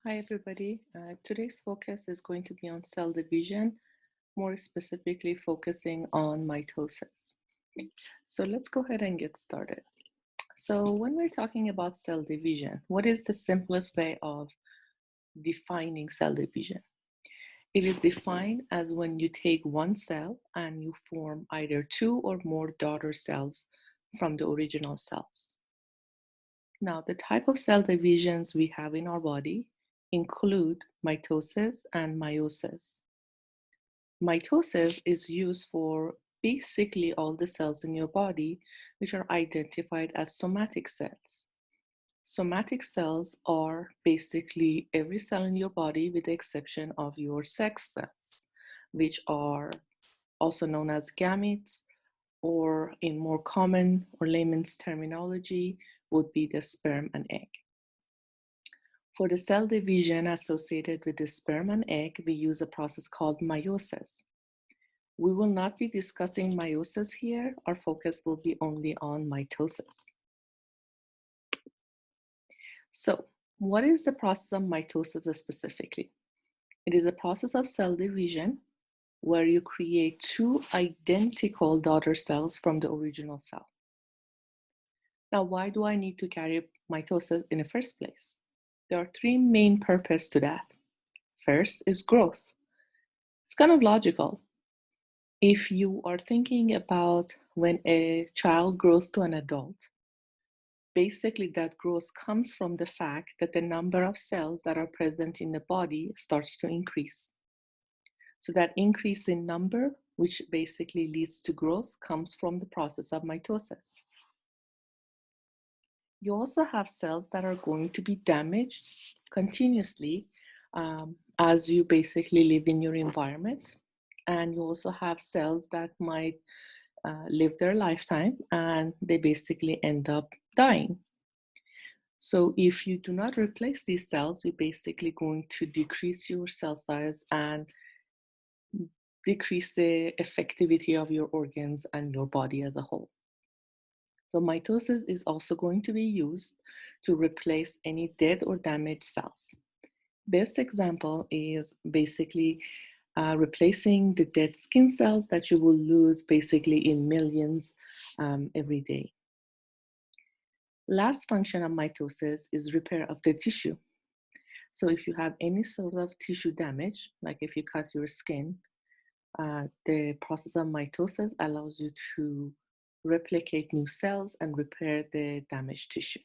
Hi, everybody. Today's focus is going to be on cell division, more specifically focusing on mitosis. So let's go ahead and get started. So when we're talking about cell division, what is the simplest way of defining cell division? It is defined as when you take one cell and you form either two or more daughter cells from the original cells. Now, the type of cell divisions we have in our body include mitosis and meiosis. Mitosis is used for basically all the cells in your body, which are identified as somatic cells. Somatic cells are basically every cell in your body with the exception of your sex cells, which are also known as gametes, or in more common or layman's terminology, would be the sperm and egg. For the cell division associated with the sperm and egg, we use a process called meiosis. We will not be discussing meiosis here. Our focus will be only on mitosis. So, what is the process of mitosis specifically? It is a process of cell division where you create two identical daughter cells from the original cell. Now, why do I need to carry mitosis in the first place? There are three main purposes to that. First is growth. It's kind of logical. If you are thinking about when a child grows to an adult, basically that growth comes from the fact that the number of cells that are present in the body starts to increase. So that increase in number, which basically leads to growth, comes from the process of mitosis. You also have cells that are going to be damaged continuously as you basically live in your environment. And you also have cells that might live their lifetime and they basically end up dying. So if you do not replace these cells, you're basically going to decrease your cell size and decrease the effectivity of your organs and your body as a whole. So mitosis is also going to be used to replace any dead or damaged cells. Best example is basically replacing the dead skin cells that you will lose basically in millions every day. Last function of mitosis is repair of the tissue. So if you have any sort of tissue damage, like if you cut your skin, the process of mitosis allows you to replicate new cells and repair the damaged tissue.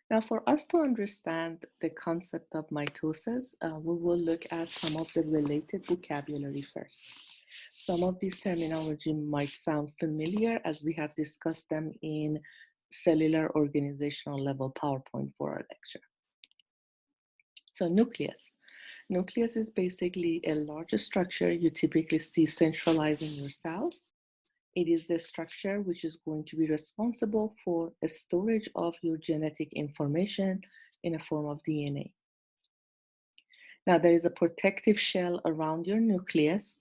Now, for us to understand the concept of mitosis, we will look at some of the related vocabulary first. Some of these terminology might sound familiar as we have discussed them in cellular organizational level PowerPoint for our lecture. So nucleus. Nucleus is basically a large structure you typically see centralized in your cell. It is the structure which is going to be responsible for a storage of your genetic information in a form of DNA. Now, there is a protective shell around your nucleus.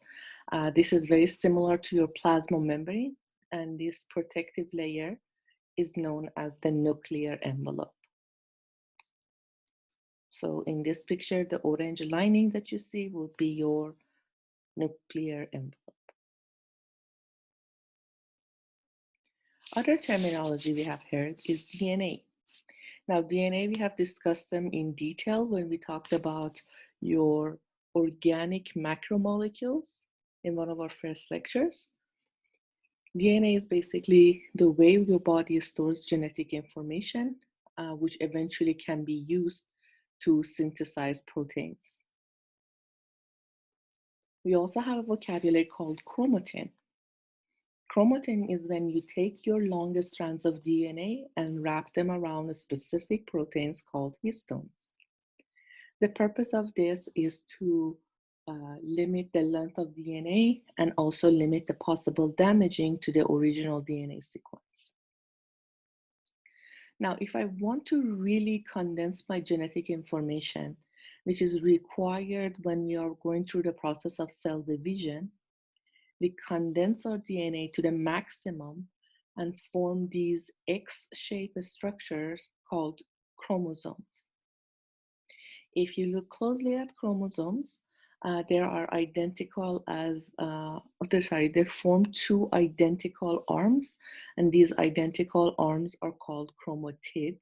This is very similar to your plasma membrane, and this protective layer is known as the nuclear envelope. So in this picture, the orange lining that you see will be your nuclear envelope. Other terminology we have heard is DNA. Now, DNA, we have discussed them in detail when we talked about your organic macromolecules in one of our first lectures. DNA is basically the way your body stores genetic information, which eventually can be used to synthesize proteins. We also have a vocabulary called chromatin. Chromatin is when you take your longest strands of DNA and wrap them around specific proteins called histones. The purpose of this is to limit the length of DNA and also limit the possible damaging to the original DNA sequence. Now, if I want to really condense my genetic information, which is required when we are going through the process of cell division, we condense our DNA to the maximum and form these X-shaped structures called chromosomes. If you look closely at chromosomes, there are identical as, they form two identical arms, and these identical arms are called chromatids.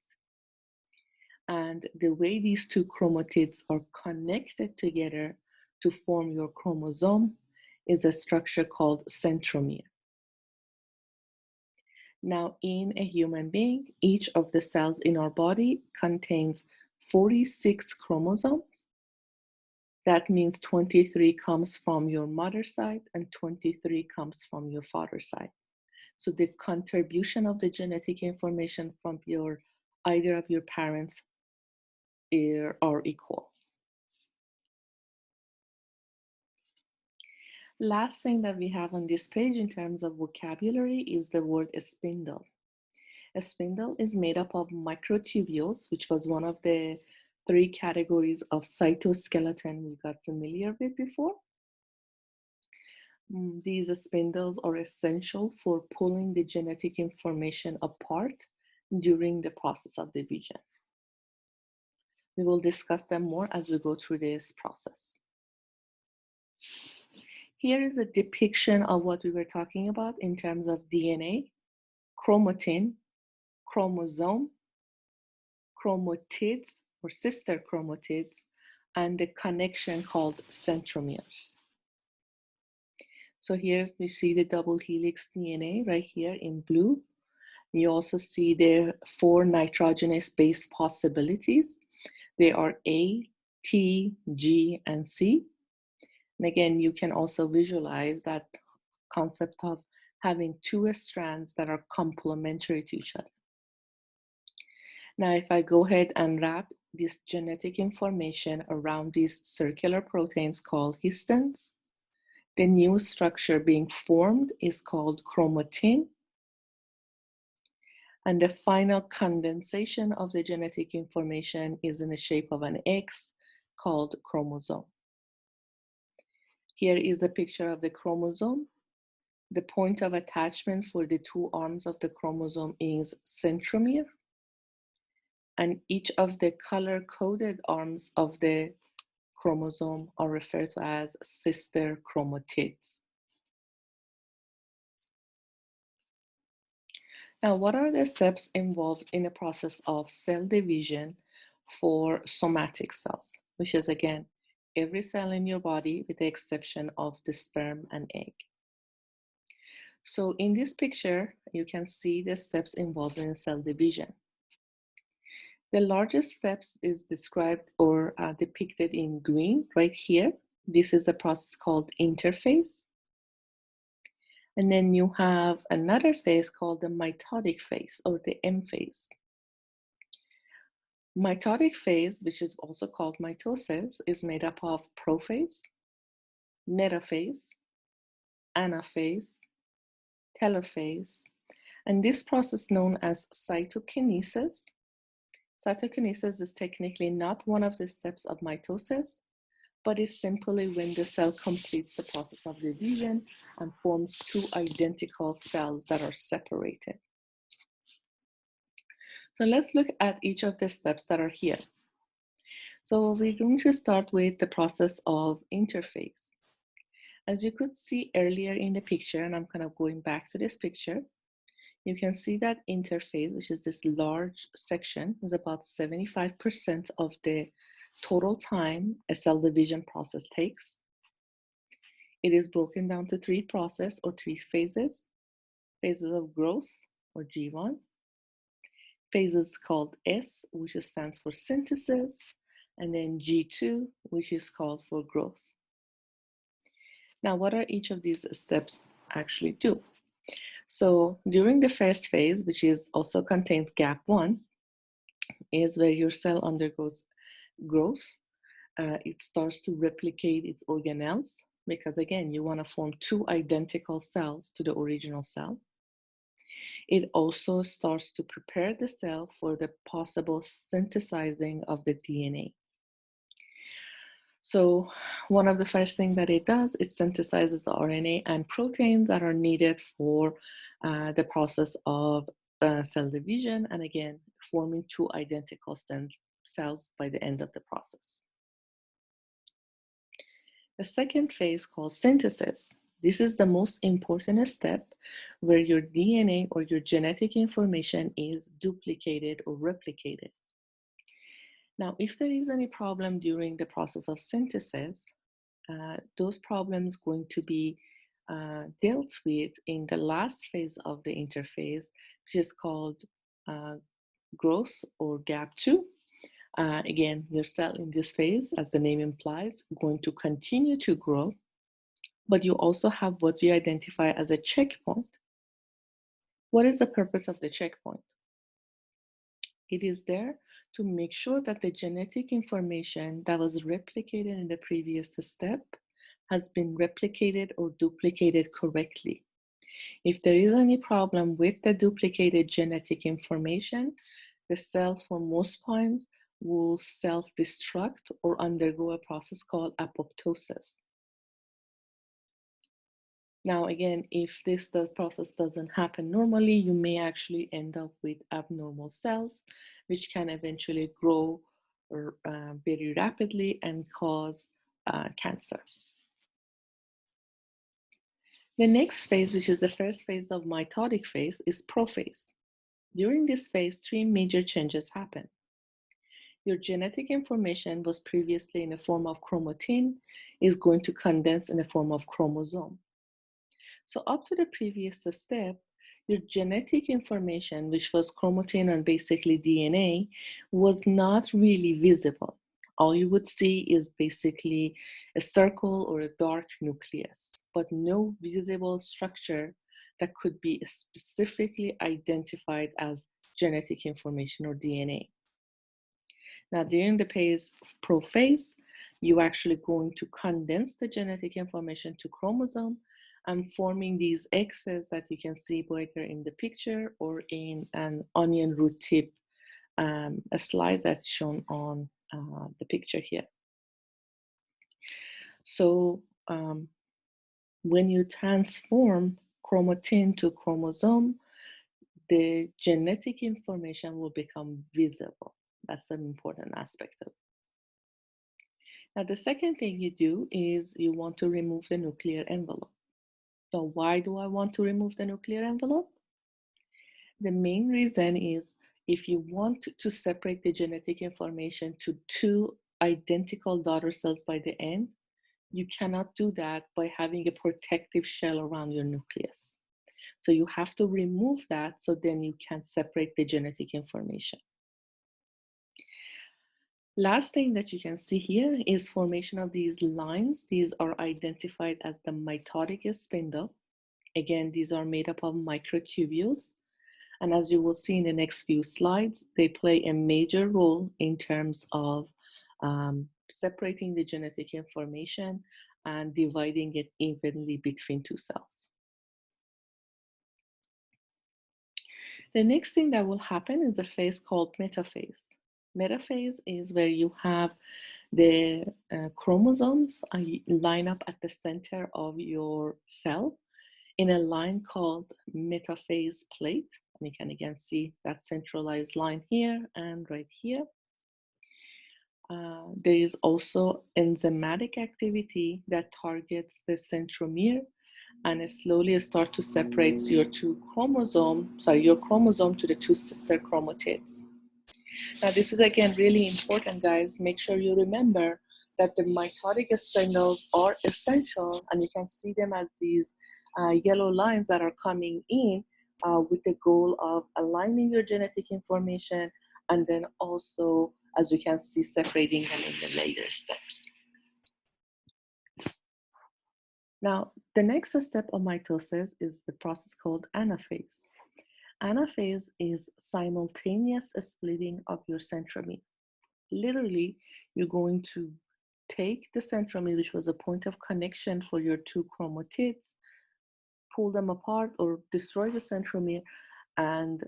And the way these two chromatids are connected together to form your chromosome is a structure called centromere. Now, in a human being, each of the cells in our body contains 46 chromosomes. That means 23 comes from your mother's side and 23 comes from your father's side. So the contribution of the genetic information from either of your parents are equal. Last thing that we have on this page in terms of vocabulary is the word spindle. A spindle is made up of microtubules, which was one of the 3 categories of cytoskeleton we got familiar with before. These spindles are essential for pulling the genetic information apart during the process of division. We will discuss them more as we go through this process. Here is a depiction of what we were talking about in terms of DNA, chromatin, chromosome, chromatids or sister chromatids, and the connection called centromeres. So here we see the double helix DNA right here in blue. You also see the 4 nitrogenous base possibilities. They are A, T, G, and C. And again, you can also visualize that concept of having 2 strands that are complementary to each other. Now, if I go ahead and wrap this genetic information around these circular proteins called histones, the new structure being formed is called chromatin. And the final condensation of the genetic information is in the shape of an X called chromosome. Here is a picture of the chromosome. The point of attachment for the 2 arms of the chromosome is centromere. And each of the color-coded arms of the chromosome are referred to as sister chromatids. Now, what are the steps involved in the process of cell division for somatic cells, which is, again, every cell in your body with the exception of the sperm and egg? So in this picture, you can see the steps involved in cell division. The largest steps is described or depicted in green right here. This is a process called interphase. And then you have another phase called the mitotic phase or the M phase. Mitotic phase, which is also called mitosis, is made up of prophase, metaphase, anaphase, telophase, and this process known as cytokinesis. Cytokinesis is technically not one of the steps of mitosis, but is simply when the cell completes the process of division and forms 2 identical cells that are separated. So let's look at each of the steps that are here. So we're going to start with the process of interphase. As you could see earlier in the picture, and I'm kind of going back to this picture, you can see that interphase, which is this large section, is about 75% of the total time a cell division process takes. It is broken down to 3 processes or 3 phases. Phases of growth, or G1. Phases called S, which stands for synthesis, and then G2, which is called for growth. Now, what are each of these steps actually do? So during the first phase, which is also contains gap 1, is where your cell undergoes growth. It starts to replicate its organelles because, again, you want to form 2 identical cells to the original cell. It also starts to prepare the cell for the possible synthesizing of the DNA. So one of the first things that it does, it synthesizes the RNA and proteins that are needed for the process of cell division, and again, forming 2 identical cells by the end of the process. The second phase called synthesis. This is the most important step where your DNA or your genetic information is duplicated or replicated. Now, if there is any problem during the process of synthesis, those problems going to be dealt with in the last phase of the interphase, which is called growth or gap 2. Again, your cell in this phase, as the name implies, going to continue to grow, but you also have what we identify as a checkpoint. What is the purpose of the checkpoint? It is there to make sure that the genetic information that was replicated in the previous step has been replicated or duplicated correctly. If there is any problem with the duplicated genetic information, the cell for most times will self-destruct or undergo a process called apoptosis. Now, again, if the process doesn't happen normally, you may actually end up with abnormal cells, which can eventually grow very rapidly and cause cancer. The next phase, which is the first phase of mitotic phase, is prophase. During this phase, 3 major changes happen. Your genetic information was previously in the form of chromatin, is going to condense in the form of chromosome. So up to the previous step, your genetic information, which was chromatin and basically DNA, was not really visible. All you would see is basically a circle or a dark nucleus, but no visible structure that could be specifically identified as genetic information or DNA. Now, during the prophase, you're actually going to condense the genetic information to chromosome and forming these X's that you can see whether in the picture or in an onion root tip, a slide that's shown on the picture here. So when you transform chromatin to chromosome, the genetic information will become visible. That's an important aspect of it. Now, the second thing you do is you want to remove the nuclear envelope. So why do I want to remove the nuclear envelope? The main reason is if you want to separate the genetic information to 2 identical daughter cells by the end, you cannot do that by having a protective shell around your nucleus. So you have to remove that so then you can separate the genetic information. Last thing that you can see here is formation of these lines. These are identified as the mitotic spindle. Again, these are made up of microtubules. And as you will see in the next few slides, they play a major role in terms of separating the genetic information and dividing it evenly between 2 cells. The next thing that will happen is a phase called metaphase. Metaphase is where you have the chromosomes line up at the center of your cell in a line called metaphase plate. And you can again see that centralized line here and right here. There is also enzymatic activity that targets the centromere and it slowly start to separate your chromosome to the 2 sister chromatids. Now, this is again really important, guys. Make sure you remember that the mitotic spindles are essential, and you can see them as these yellow lines that are coming in with the goal of aligning your genetic information, and then also, as you can see, separating them in the later steps. Now, the next step of mitosis is the process called anaphase. Anaphase is simultaneous splitting of your centromere. Literally, you're going to take the centromere, which was a point of connection for your 2 chromatids, pull them apart or destroy the centromere and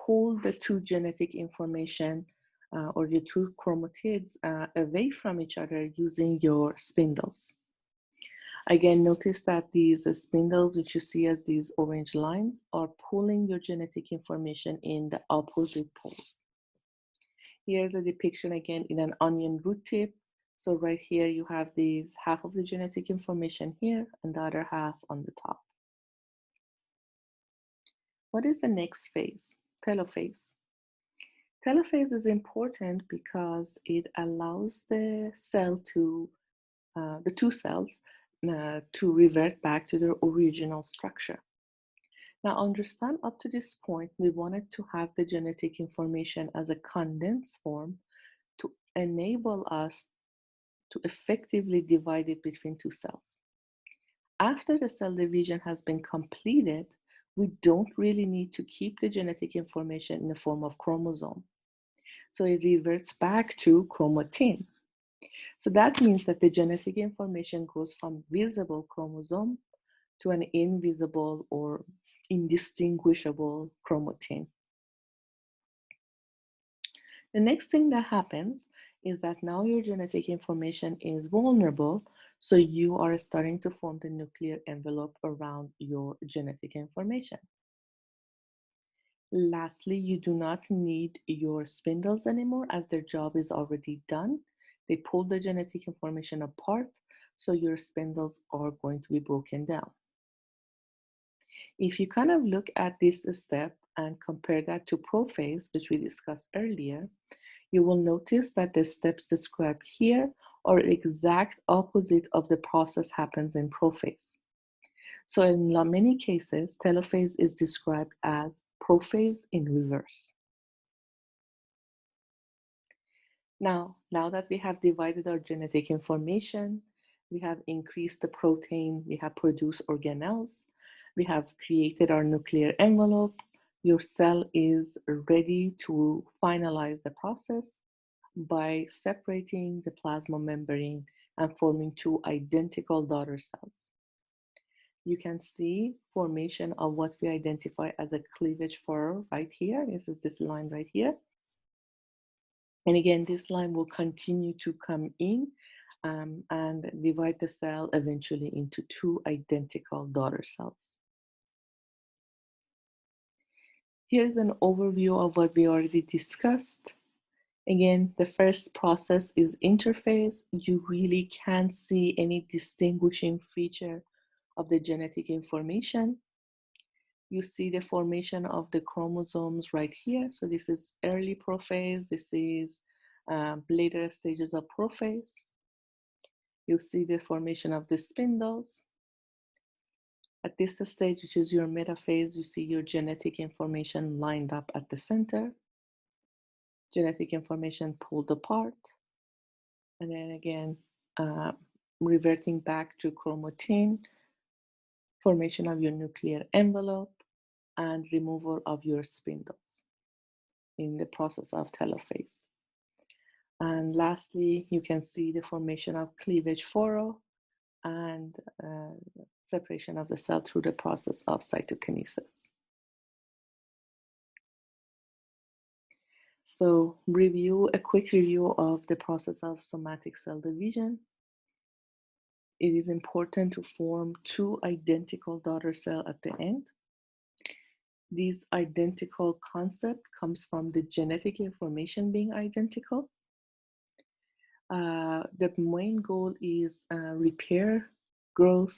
pull the 2 genetic information or your 2 chromatids away from each other using your spindles. Again, notice that these spindles, which you see as these orange lines, are pulling your genetic information in the opposite poles. Here's a depiction again in an onion root tip. So right here, you have these half of the genetic information here and the other half on the top. What is the next phase? Telophase. Telophase is important because it allows the cell to, the two cells, to revert back to their original structure. Now, understand up to this point, we wanted to have the genetic information as a condensed form to enable us to effectively divide it between two cells. After the cell division has been completed, we don't really need to keep the genetic information in the form of chromosome. So it reverts back to chromatin. So that means that the genetic information goes from visible chromosome to an invisible or indistinguishable chromatin. The next thing that happens is that now your genetic information is vulnerable, so you are starting to form the nuclear envelope around your genetic information. Lastly, you do not need your spindles anymore as their job is already done. They pull the genetic information apart, so your spindles are going to be broken down. If you kind of look at this step and compare that to prophase, which we discussed earlier, you will notice that the steps described here are exact opposite of the process happens in prophase. So in many cases, telophase is described as prophase in reverse. Now that we have divided our genetic information, we have increased the protein, we have produced organelles, we have created our nuclear envelope, your cell is ready to finalize the process by separating the plasma membrane and forming two identical daughter cells. You can see formation of what we identify as a cleavage furrow right here. This is this line right here. And again, this line will continue to come in and divide the cell eventually into two identical daughter cells. Here's an overview of what we already discussed. Again, the first process is interphase. You really can't see any distinguishing feature of the genetic information. You see the formation of the chromosomes right here. So this is early prophase. This is later stages of prophase. You see the formation of the spindles. At this stage, which is your metaphase, you see your genetic information lined up at the center. Genetic information pulled apart. And then again, reverting back to chromatin, formation of your nuclear envelope, and removal of your spindles in the process of telophase. And lastly, you can see the formation of cleavage furrow and separation of the cell through the process of cytokinesis. So a quick review of the process of somatic cell division. It is important to form two identical daughter cells at the end. This identical concept comes from the genetic information being identical. The main goal is repair, growth,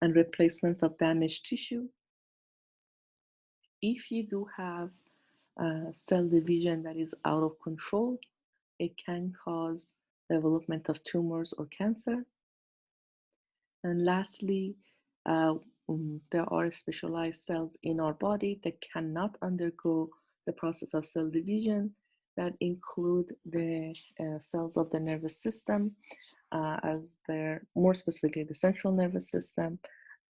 and replacements of damaged tissue. If you do have cell division that is out of control, it can cause development of tumors or cancer. And lastly, there are specialized cells in our body that cannot undergo the process of cell division that include the cells of the nervous system, as they're more specifically the central nervous system.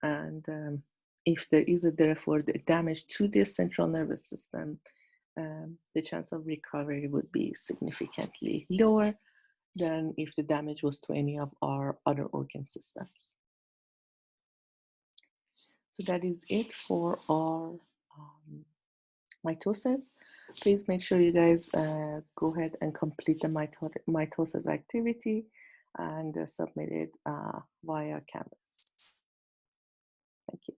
And if there is therefore the damage to the central nervous system, the chance of recovery would be significantly lower than if the damage was to any of our other organ systems. So that is it for our mitosis. Please make sure you guys go ahead and complete the mitosis activity and submit it via Canvas. Thank you.